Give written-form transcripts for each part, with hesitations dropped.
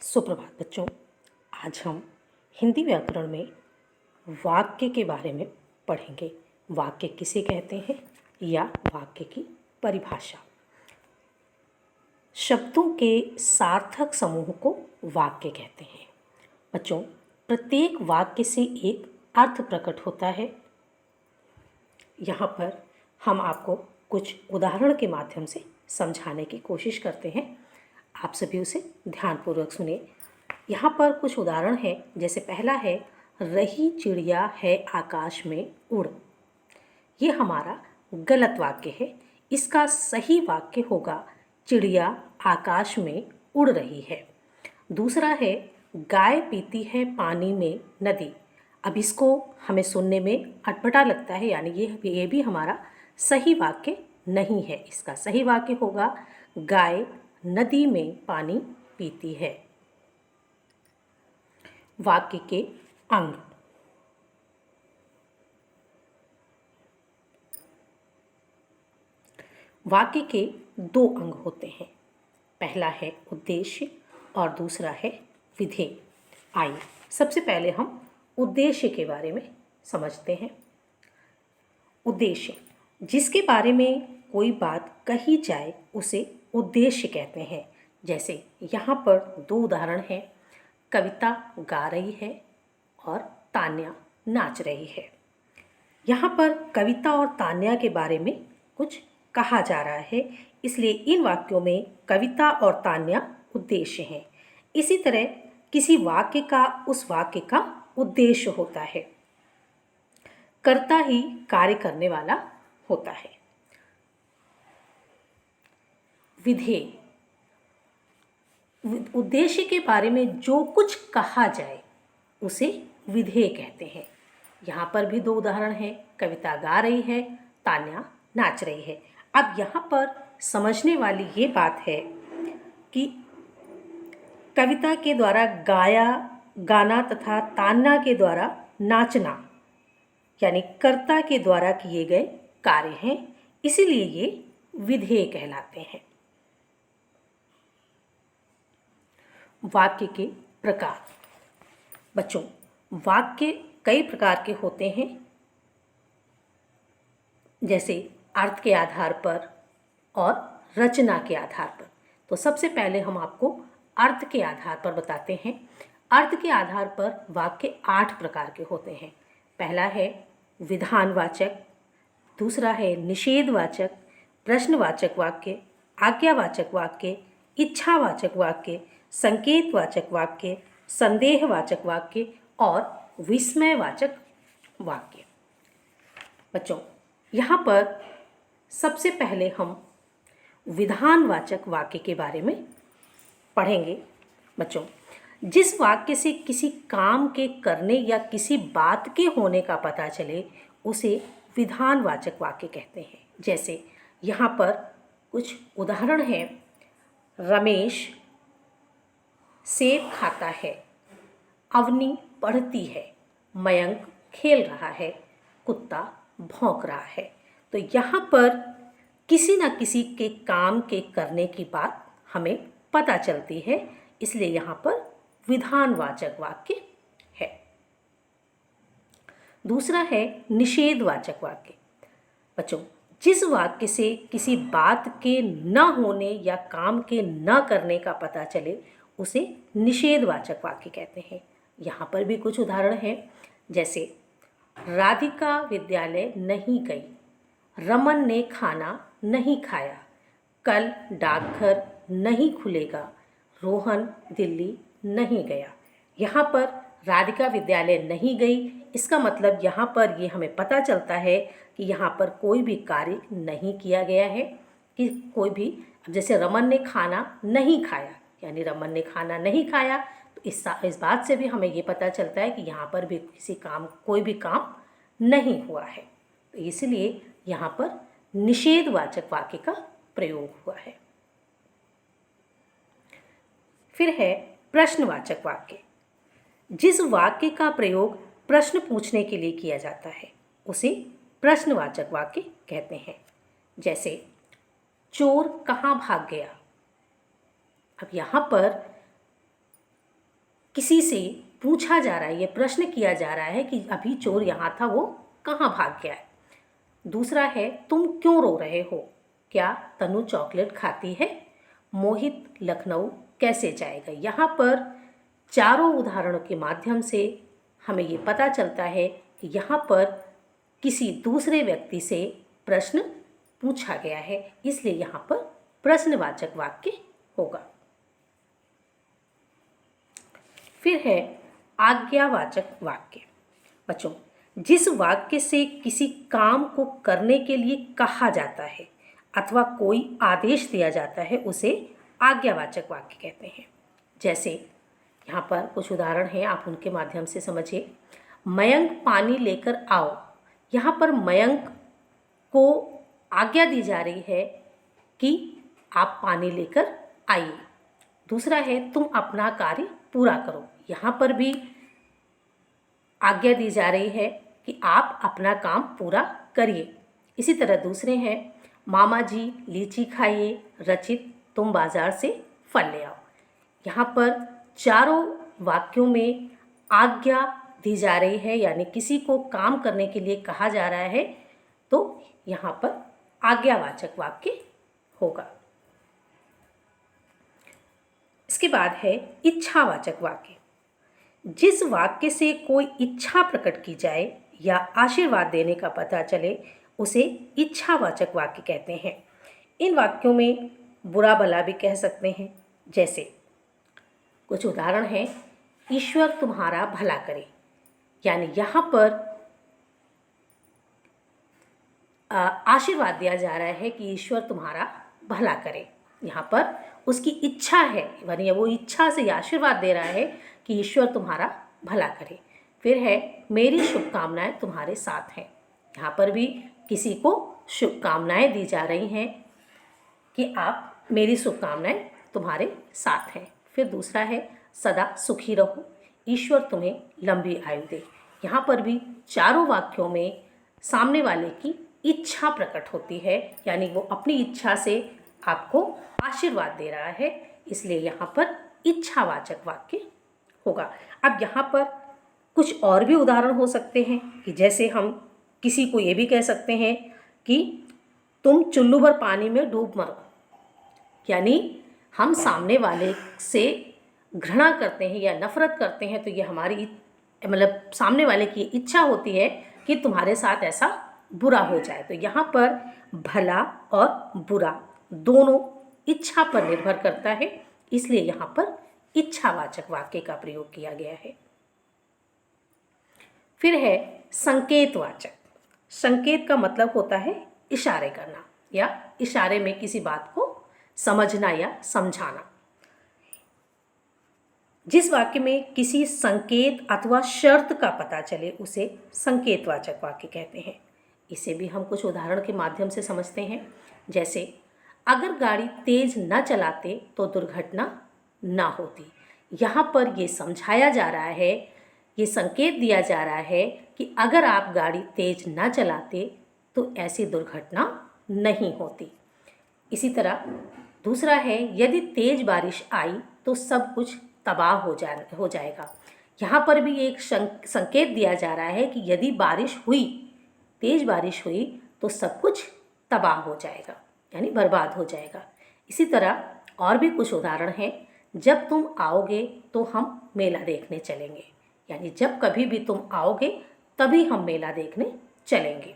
सुप्रभात बच्चों। आज हम हिंदी व्याकरण में वाक्य के बारे में पढ़ेंगे। वाक्य किसे कहते हैं या वाक्य की परिभाषा। शब्दों के सार्थक समूह को वाक्य कहते हैं। बच्चों, प्रत्येक वाक्य से एक अर्थ प्रकट होता है। यहाँ पर हम आपको कुछ उदाहरण के माध्यम से समझाने की कोशिश करते हैं। आप सभी उसे ध्यानपूर्वक सुनिए। यहाँ पर कुछ उदाहरण हैं। जैसे पहला है, रही चिड़िया है आकाश में उड़। ये हमारा गलत वाक्य है। इसका सही वाक्य होगा, चिड़िया आकाश में उड़ रही है। दूसरा है, गाय पीती है पानी में नदी। अब इसको हमें सुनने में अटपटा लगता है, यानी ये भी हमारा सही वाक्य नहीं है। इसका सही वाक्य होगा, गाय नदी में पानी पीती है। वाक्य के अंग। वाक्य के दो अंग होते हैं। पहला है उद्देश्य और दूसरा है विधेय। आइए सबसे पहले हम उद्देश्य के बारे में समझते हैं। उद्देश्य, जिसके बारे में कोई बात कही जाए उसे उद्देश्य कहते हैं। जैसे यहाँ पर दो उदाहरण हैं, कविता गा रही है और तान्या नाच रही है। यहाँ पर कविता और तान्या के बारे में कुछ कहा जा रहा है, इसलिए इन वाक्यों में कविता और तान्या उद्देश्य हैं। इसी तरह किसी वाक्य का उस वाक्य का उद्देश्य होता है। कर्ता ही कार्य करने वाला होता है। विधेय, उद्देश्य के बारे में जो कुछ कहा जाए उसे विधेय कहते हैं। यहाँ पर भी दो उदाहरण हैं, कविता गा रही है, तान्या नाच रही है। अब यहाँ पर समझने वाली ये बात है कि कविता के द्वारा गाना तथा तान्या के द्वारा नाचना यानी कर्ता के द्वारा किए गए कार्य हैं, इसीलिए ये विधेय कहलाते हैं। वाक्य के प्रकार। बच्चों, वाक्य कई प्रकार के होते हैं, जैसे अर्थ के आधार पर और रचना के आधार पर। तो सबसे पहले हम आपको अर्थ के आधार पर बताते हैं। अर्थ के आधार पर वाक्य 8 प्रकार के होते हैं। पहला है विधानवाचक, दूसरा है निषेधवाचक, प्रश्नवाचक वाक्य, आज्ञावाचक वाक्य, इच्छावाचक वाक्य, संकेतवाचक वाक्य, संदेहवाचक वाक्य और विस्मयवाचक वाक्य। बच्चों, यहाँ पर सबसे पहले हम विधानवाचक वाक्य के बारे में पढ़ेंगे। बच्चों, जिस वाक्य से किसी काम के करने या किसी बात के होने का पता चले उसे विधानवाचक वाक्य कहते हैं। जैसे यहाँ पर कुछ उदाहरण हैं, रमेश सेब खाता है, अवनी पढ़ती है, मयंक खेल रहा है, कुत्ता भौंक रहा है। तो यहाँ पर किसी न किसी के काम के करने की बात हमें पता चलती है, इसलिए यहाँ पर विधानवाचक वाक्य है। दूसरा है निषेधवाचक वाक्य। बच्चों, जिस वाक्य से किसी बात के न होने या काम के न करने का पता चले उसे निषेधवाचक वाक्य कहते हैं। यहाँ पर भी कुछ उदाहरण हैं, जैसे राधिका विद्यालय नहीं गई, रमन ने खाना नहीं खाया, कल डाकघर नहीं खुलेगा, रोहन दिल्ली नहीं गया। यहाँ पर राधिका विद्यालय नहीं गई, इसका मतलब यहाँ पर ये हमें पता चलता है कि यहाँ पर कोई भी कार्य नहीं किया गया है, कि कोई भी, जैसे रमन ने खाना नहीं खाया यानी रमन ने खाना नहीं खाया, तो इस बात से भी हमें ये पता चलता है कि यहाँ पर भी कोई भी काम नहीं हुआ है। तो इसलिए यहाँ पर निषेधवाचक वाक्य का प्रयोग हुआ है। फिर है प्रश्नवाचक वाक्य। जिस वाक्य का प्रयोग प्रश्न पूछने के लिए किया जाता है उसे प्रश्नवाचक वाक्य कहते हैं। जैसे चोर कहाँ भाग गया। अब यहाँ पर किसी से पूछा जा रहा है, ये प्रश्न किया जा रहा है कि अभी चोर यहाँ था, वो कहाँ भाग गया है। दूसरा है तुम क्यों रो रहे हो, क्या तनु चॉकलेट खाती है, मोहित लखनऊ कैसे जाएगा। यहाँ पर चारों उदाहरणों के माध्यम से हमें ये पता चलता है कि यहाँ पर किसी दूसरे व्यक्ति से प्रश्न पूछा गया है, इसलिए यहाँ पर प्रश्नवाचक वाक्य होगा। फिर है आज्ञावाचक वाक्य। बच्चों, जिस वाक्य से किसी काम को करने के लिए कहा जाता है अथवा कोई आदेश दिया जाता है उसे आज्ञावाचक वाक्य कहते हैं। जैसे यहाँ पर कुछ उदाहरण हैं, आप उनके माध्यम से समझिए। मयंक पानी लेकर आओ। यहाँ पर मयंक को आज्ञा दी जा रही है कि आप पानी लेकर आइए। दूसरा है तुम अपना कार्य पूरा करो। यहाँ पर भी आज्ञा दी जा रही है कि आप अपना काम पूरा करिए। इसी तरह दूसरे हैं मामा जी लीची खाइए, रचित तुम बाजार से फल ले आओ। यहाँ पर चारों वाक्यों में आज्ञा दी जा रही है, यानी किसी को काम करने के लिए कहा जा रहा है, तो यहाँ पर आज्ञावाचक वाक्य होगा। इसके बाद है इच्छावाचक वाक्य। जिस वाक्य से कोई इच्छा प्रकट की जाए या आशीर्वाद देने का पता चले उसे इच्छावाचक वाक्य कहते हैं। इन वाक्यों में बुरा भला भी कह सकते हैं। जैसे कुछ उदाहरण हैं, ईश्वर तुम्हारा भला करे, यानी यहाँ पर आशीर्वाद दिया जा रहा है कि ईश्वर तुम्हारा भला करे। यहाँ पर उसकी इच्छा है, यानी वो इच्छा से आशीर्वाद दे रहा है कि ईश्वर तुम्हारा भला करे। फिर है मेरी शुभकामनाएं तुम्हारे साथ हैं। यहाँ पर भी किसी को शुभकामनाएं दी जा रही हैं कि आप मेरी शुभकामनाएं तुम्हारे साथ हैं। फिर दूसरा है सदा सुखी रहो, ईश्वर तुम्हें लंबी आयु दे। यहाँ पर भी चारों वाक्यों में सामने वाले की इच्छा प्रकट होती है, यानी वो अपनी इच्छा से आपको आशीर्वाद दे रहा है, इसलिए यहाँ पर इच्छावाचक वाक्य होगा। अब यहाँ पर कुछ और भी उदाहरण हो सकते हैं कि जैसे हम किसी को ये भी कह सकते हैं कि तुम चुल्लू भर पानी में डूब मरो, यानी हम सामने वाले से घृणा करते हैं या नफरत करते हैं, तो ये हमारी मतलब सामने वाले की इच्छा होती है कि तुम्हारे साथ ऐसा बुरा हो जाए। तो यहाँ पर भला और बुरा दोनों इच्छा पर निर्भर करता है, इसलिए यहाँ पर इच्छावाचक वाक्य का प्रयोग किया गया है। फिर है संकेतवाचक। संकेत का मतलब होता है इशारे करना या इशारे में किसी बात को समझना या समझाना। जिस वाक्य में किसी संकेत अथवा शर्त का पता चले उसे संकेतवाचक वाक्य कहते हैं। इसे भी हम कुछ उदाहरण के माध्यम से समझते हैं। जैसे अगर गाड़ी तेज न चलाते तो दुर्घटना ना होती। यहाँ पर ये समझाया जा रहा है, ये संकेत दिया जा रहा है कि अगर आप गाड़ी तेज न चलाते तो ऐसी दुर्घटना नहीं होती। इसी तरह दूसरा है यदि तेज बारिश आई तो सब कुछ तबाह हो जाएगा। यहाँ पर भी एक संकेत दिया जा रहा है कि यदि बारिश हुई, तेज बारिश हुई तो सब कुछ तबाह हो जाएगा, यानी बर्बाद हो जाएगा। इसी तरह और भी कुछ उदाहरण हैं। जब तुम आओगे तो हम मेला देखने चलेंगे, यानी जब कभी भी तुम आओगे तभी हम मेला देखने चलेंगे।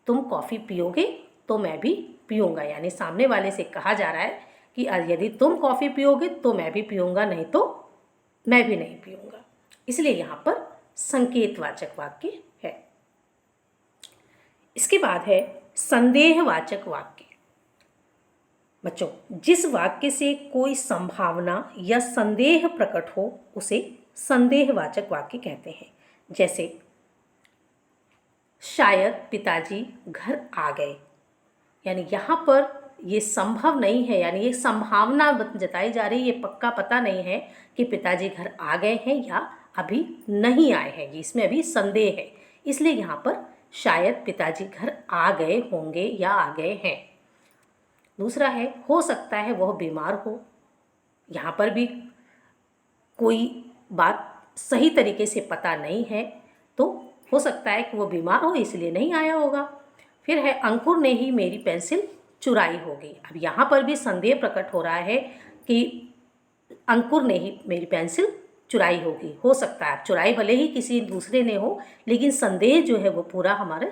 तुम कॉफ़ी पियोगे तो मैं भी पीऊँगा, यानी सामने वाले से कहा जा रहा है कि यदि तुम कॉफ़ी पियोगे तो मैं भी पीऊँगा, नहीं तो मैं भी नहीं पीऊँगा। इसलिए यहाँ पर संकेतवाचक वाक्य है। इसके बाद है संदेहवाचक वाक्य। बच्चों, जिस वाक्य से कोई संभावना या संदेह प्रकट हो उसे संदेहवाचक वाक्य कहते हैं। जैसे शायद पिताजी घर आ गए, यानी यहाँ पर ये संभव नहीं है, यानी ये संभावना जताई जा रही है, ये पक्का पता नहीं है कि पिताजी घर आ गए हैं या अभी नहीं आए हैं, इसमें अभी संदेह है। इसलिए यहाँ पर शायद पिताजी घर आ गए होंगे या आ गए हैं। दूसरा है हो सकता है वह बीमार हो। यहाँ पर भी कोई बात सही तरीके से पता नहीं है तो हो सकता है कि वो बीमार हो इसलिए नहीं आया होगा। फिर है अंकुर ने ही मेरी पेंसिल चुराई होगी। अब यहाँ पर भी संदेह प्रकट हो रहा है कि अंकुर ने ही मेरी पेंसिल चुराई होगी। हो सकता है चुराई भले ही किसी दूसरे ने हो, लेकिन संदेह जो है वो पूरा हमारे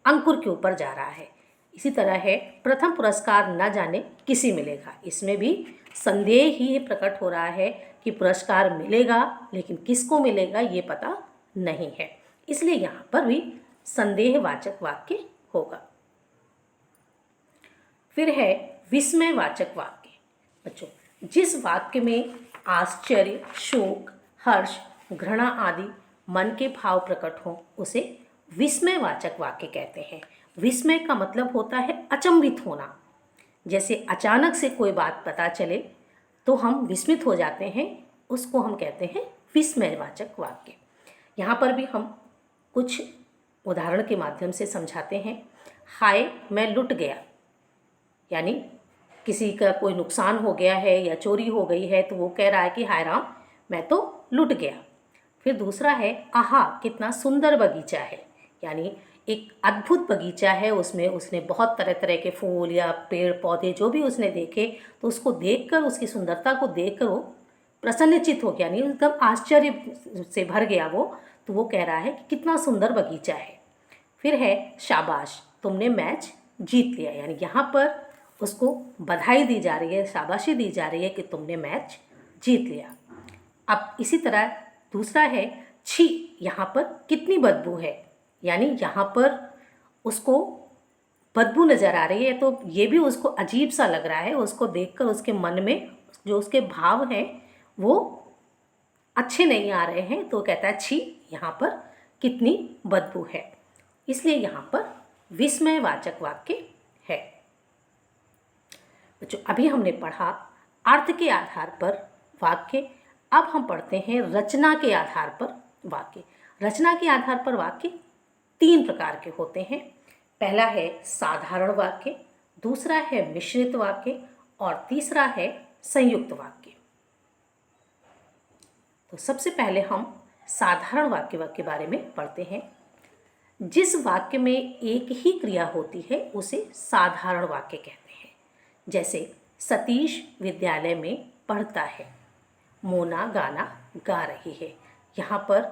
अंकुर के ऊपर जा रहा है। इसी तरह है प्रथम पुरस्कार न जाने किसे मिलेगा। इसमें भी संदेह ही प्रकट हो रहा है कि पुरस्कार मिलेगा, लेकिन किसको मिलेगा ये पता नहीं है, इसलिए यहाँ पर भी संदेहवाचक वाक्य होगा। फिर है विस्मयवाचक वाक्य। बच्चों, जिस वाक्य में आश्चर्य, शोक, हर्ष, घृणा आदि मन के भाव प्रकट हों उसे विस्मयवाचक वाक्य कहते हैं। विस्मय का मतलब होता है अचंभित होना। जैसे अचानक से कोई बात पता चले तो हम विस्मित हो जाते हैं, उसको हम कहते हैं विस्मयवाचक वाक्य। यहाँ पर भी हम कुछ उदाहरण के माध्यम से समझाते हैं। हाय मैं लुट गया, यानी किसी का कोई नुकसान हो गया है या चोरी हो गई है तो वो कह रहा है कि हाय राम मैं तो लुट गया। फिर दूसरा है आहा कितना सुंदर बगीचा है, यानी एक अद्भुत बगीचा है, उसमें उसने बहुत तरह तरह के फूल या पेड़ पौधे जो भी उसने देखे तो उसको देखकर, उसकी सुंदरता को देखकर वो प्रसन्नचित्त हो गया, यानी एकदम आश्चर्य से भर गया वो। तो वो कह रहा है कि कितना सुंदर बगीचा है। फिर है शाबाश तुमने मैच जीत लिया, यानी यहाँ पर उसको बधाई दी जा रही है, शाबाशी दी जा रही है कि तुमने मैच जीत लिया। अब इसी तरह दूसरा है छी, यहाँ पर कितनी बदबू है, यानी यहाँ पर उसको बदबू नज़र आ रही है तो ये भी उसको अजीब सा लग रहा है। उसको देखकर उसके मन में जो उसके भाव हैं वो अच्छे नहीं आ रहे हैं, तो कहता है छी यहाँ पर कितनी बदबू है। इसलिए यहाँ पर विस्मयवाचक वाक्य है। बच्चों, अभी हमने पढ़ा अर्थ के आधार पर वाक्य। अब हम पढ़ते हैं रचना के आधार पर वाक्य। रचना के आधार पर वाक्य 3 प्रकार के होते हैं। पहला है साधारण वाक्य, दूसरा है मिश्रित वाक्य और तीसरा है संयुक्त वाक्य। तो सबसे पहले हम साधारण वाक्य के बारे में पढ़ते हैं। जिस वाक्य में एक ही क्रिया होती है उसे साधारण वाक्य कहते हैं। जैसे सतीश विद्यालय में पढ़ता है, मोना गाना गा रही है। यहाँ पर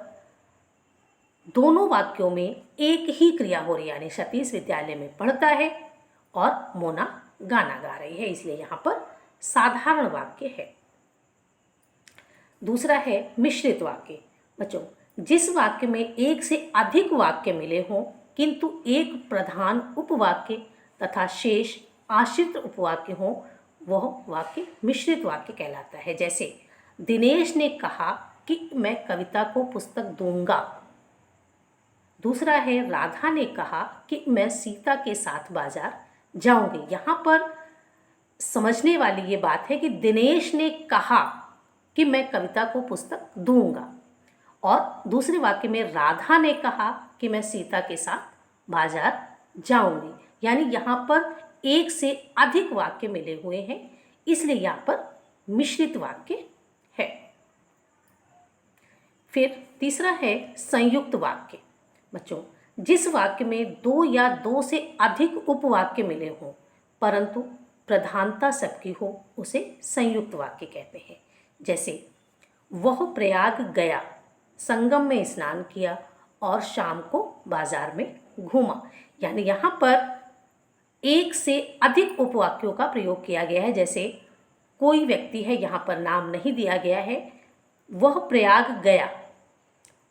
दोनों वाक्यों में एक ही क्रिया हो रही है, यानी सतीश विद्यालय में पढ़ता है और मोना गाना गा रही है, इसलिए यहाँ पर साधारण वाक्य है। दूसरा है मिश्रित वाक्य। बच्चों, जिस वाक्य में एक से अधिक वाक्य मिले हों किंतु एक प्रधान उपवाक्य तथा शेष आश्रित उपवाक्य हों वह वाक्य मिश्रित वाक्य कहलाता है। जैसे दिनेश ने कहा कि मैं कविता को पुस्तक दूंगा। दूसरा है राधा ने कहा कि मैं सीता के साथ बाजार जाऊंगी। यहाँ पर समझने वाली ये बात है कि दिनेश ने कहा कि मैं कविता को पुस्तक दूंगा और दूसरे वाक्य में राधा ने कहा कि मैं सीता के साथ बाजार जाऊंगी, यानी यहाँ पर एक से अधिक वाक्य मिले हुए हैं, इसलिए यहाँ पर मिश्रित वाक्य है। फिर तीसरा है संयुक्त वाक्य। बच्चों, जिस वाक्य में 2 या 2 से अधिक उपवाक्य मिले हों परंतु प्रधानता सबकी हो उसे संयुक्त वाक्य कहते हैं। जैसे वह प्रयाग गया, संगम में स्नान किया और शाम को बाजार में घूमा, यानी यहाँ पर एक से अधिक उपवाक्यों का प्रयोग किया गया है। जैसे कोई व्यक्ति है, यहाँ पर नाम नहीं दिया गया है, वह प्रयाग गया,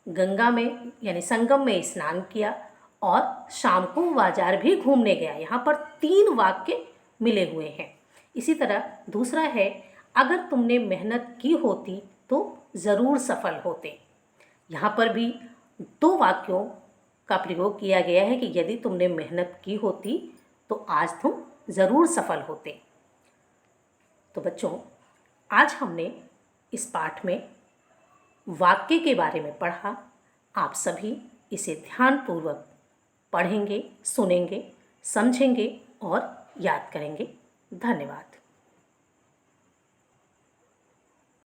गंगा में यानी संगम में स्नान किया और शाम को बाजार भी घूमने गया। यहाँ पर 3 वाक्य मिले हुए हैं। इसी तरह दूसरा है अगर तुमने मेहनत की होती तो ज़रूर सफल होते। यहाँ पर भी 2 वाक्यों का प्रयोग किया गया है कि यदि तुमने मेहनत की होती तो आज तुम ज़रूर सफल होते। तो बच्चों, आज हमने इस पाठ में वाक्य के बारे में पढ़ा। आप सभी इसे ध्यानपूर्वक पढ़ेंगे, सुनेंगे, समझेंगे और याद करेंगे। धन्यवाद।